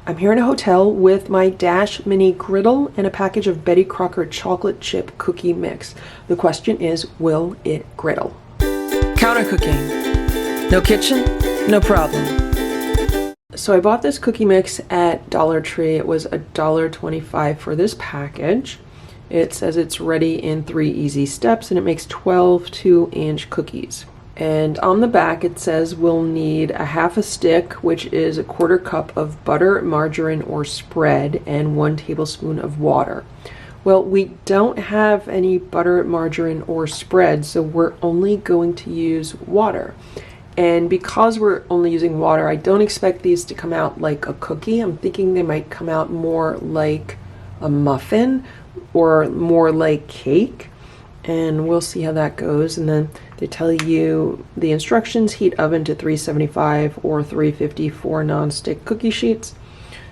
I'm here in a hotel with my Dash Mini Griddle and a package of Betty Crocker chocolate chip cookie mix. The question is, will it griddle? Counter cooking. No kitchen? No problem. So I bought this cookie mix at Dollar Tree. It was $1.25 for this package. It says it's ready in 3 easy steps and it makes 12 2-inch cookies. And on the back it says we'll need a half a stick, which is a 1/4 cup of butter, margarine, or spread, and 1 tablespoon of water. Well, we don't have any butter, margarine, or spread, so we're only going to use water. And because we're only using water, I don't expect these to come out like a cookie. I'm thinking they might come out more like a muffin or more like cake. And we'll see how that goes. And then they tell you the instructions: heat oven to 375 or 350 for non-stick cookie sheets.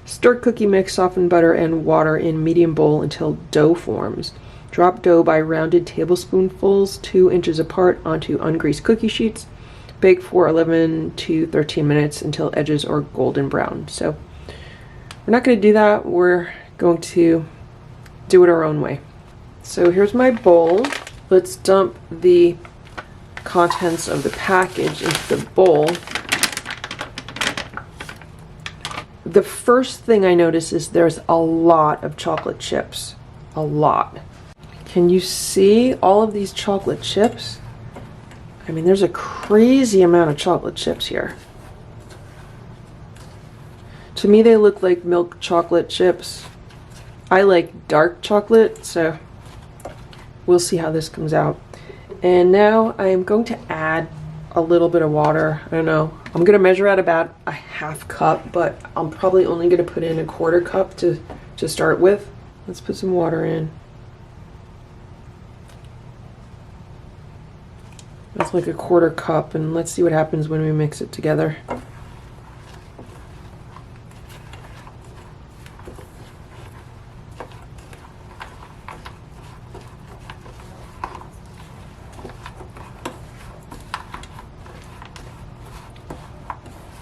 Stir cookie mix, soften butter and water in medium bowl until dough forms. Drop dough by rounded tablespoonfuls 2 inches apart onto ungreased cookie sheets. Bake for 11 to 13 minutes until edges are golden brown. So we're not going to do that. We're going to do it our own way. So here's my bowl. Let's dump the contents of the package into the bowl. The first thing I notice is there's a lot of chocolate chips. A lot. Can you see all of these chocolate chips? I mean, there's a crazy amount of chocolate chips here. To me, they look like milk chocolate chips. I like dark chocolate, so we'll see how this comes out. And now I'm going to add a little bit of water. I don't know. I'm going to measure out about a half cup, but I'm probably only going to put in a 1/4 cup to start with. Let's put some water in. That's like a 1/4 cup, and let's see what happens when we mix it together.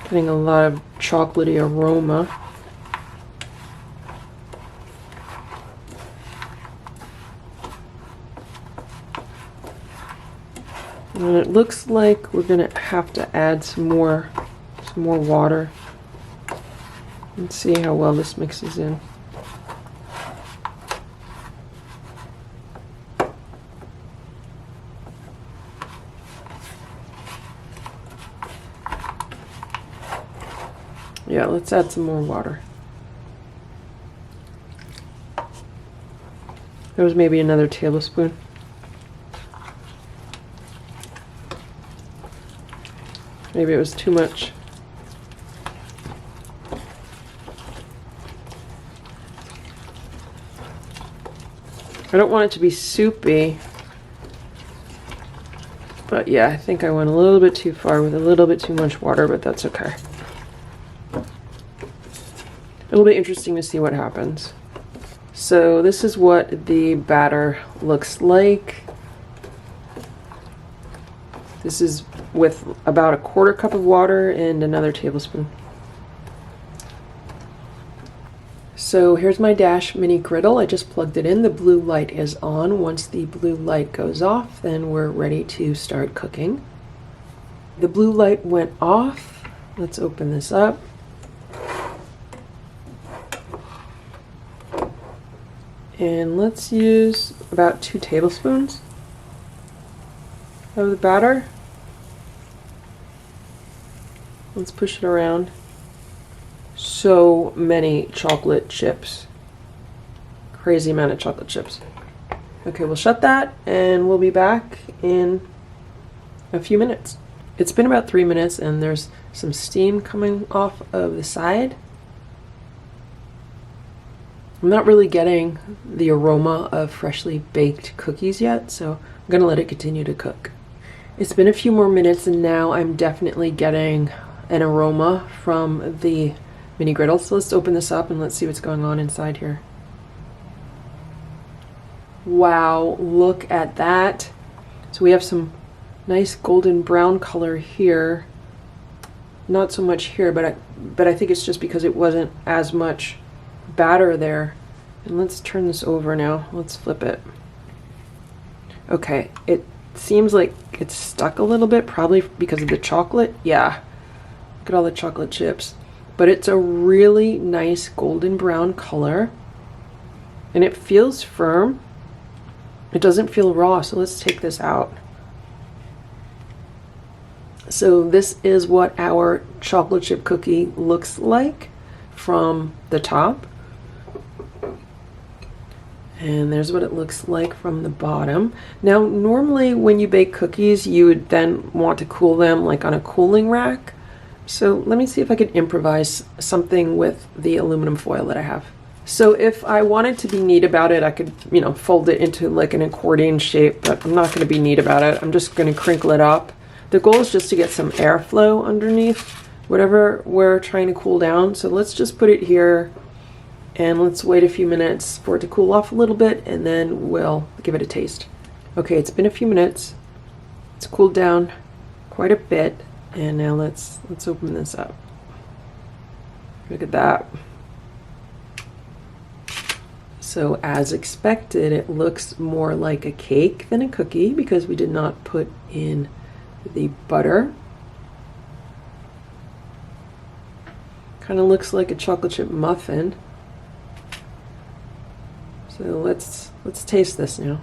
Getting a lot of chocolatey aroma. And it looks like we're gonna have to add some more water. Let's see how well this mixes in. Yeah, let's add some more water. There was maybe another tablespoon. Maybe it was too much. I don't want it to be soupy. But yeah, I think I went a little bit too far with a little bit too much water, but that's okay. It'll be interesting to see what happens. So this is what the batter looks like. This is with about a 1/4 cup of water and another tablespoon. So here's my Dash Mini Griddle. I just plugged it in. The blue light is on. Once the blue light goes off, then we're ready to start cooking. The blue light went off. Let's open this up. And let's use about 2 tablespoons of the batter. Let's push it around. So many chocolate chips. Crazy amount of chocolate chips. Okay, we'll shut that and we'll be back in a few minutes. It's been about 3 minutes and there's some steam coming off of the side. I'm not really getting the aroma of freshly baked cookies yet, so I'm gonna let it continue to cook. It's been a few more minutes and now I'm definitely getting an aroma from the mini griddle. So let's open this up and let's see what's going on inside here. Wow, look at that. So we have some nice golden brown color here. Not so much here, but but I think it's just because it wasn't as much batter there. And let's turn this over now. Let's flip it. Okay, it seems like it's stuck a little bit, probably because of the chocolate. Yeah, look at all the chocolate chips. But it's a really nice golden brown color, and it feels firm. It doesn't feel raw, so let's take this out. So this is what our chocolate chip cookie looks like from the top. And there's what it looks like from the bottom. Now, normally when you bake cookies, you would then want to cool them like on a cooling rack. So let me see if I can improvise something with the aluminum foil that I have. So if I wanted to be neat about it, I could, you know, fold it into like an accordion shape, but I'm not going to be neat about it. I'm just going to crinkle it up. The goal is just to get some airflow underneath whatever we're trying to cool down. So let's just put it here. And let's wait a few minutes for it to cool off a little bit, and then we'll give it a taste. Okay, it's been a few minutes. It's cooled down quite a bit, and now let's open this up. Look at that. So as expected, it looks more like a cake than a cookie because we did not put in the butter. Kind of looks like a chocolate chip muffin. So let's taste this now.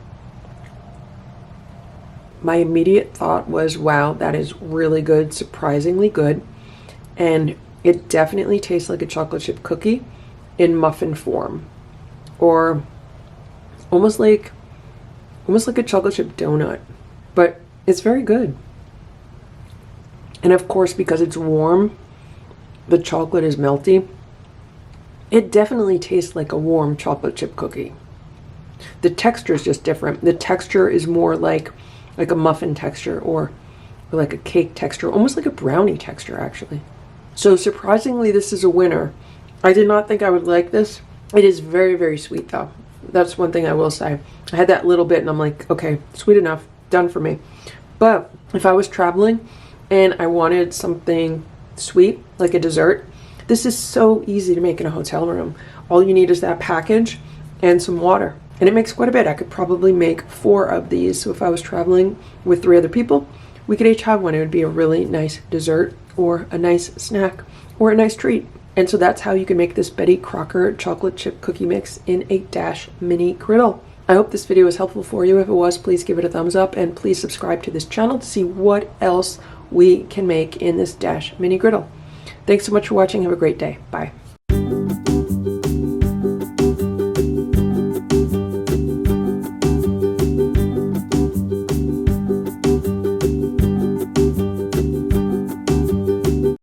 My immediate thought was, wow, that is really good, surprisingly good. And it definitely tastes like a chocolate chip cookie in muffin form, or almost like a chocolate chip donut, but it's very good. And of course, because it's warm, the chocolate is melty. It definitely tastes like a warm chocolate chip cookie. The texture is just different. The texture is more like a muffin texture, or like a cake texture, almost like a brownie texture actually. So surprisingly, this is a winner. I did not think I would like this. It is very, very sweet though. That's one thing I will say. I had that little bit and I'm like, okay, sweet enough, done for me. But if I was traveling and I wanted something sweet, like a dessert, this is so easy to make in a hotel room. All you need is that package and some water. And it makes quite a bit. I could probably make 4 of these. So if I was traveling with 3 other people, we could each have one. It would be a really nice dessert, or a nice snack, or a nice treat. And so that's how you can make this Betty Crocker chocolate chip cookie mix in a Dash mini griddle. I hope this video was helpful for you. If it was, please give it a thumbs up, and please subscribe to this channel to see what else we can make in this Dash mini griddle. Thanks so much for watching. Have a great day. Bye.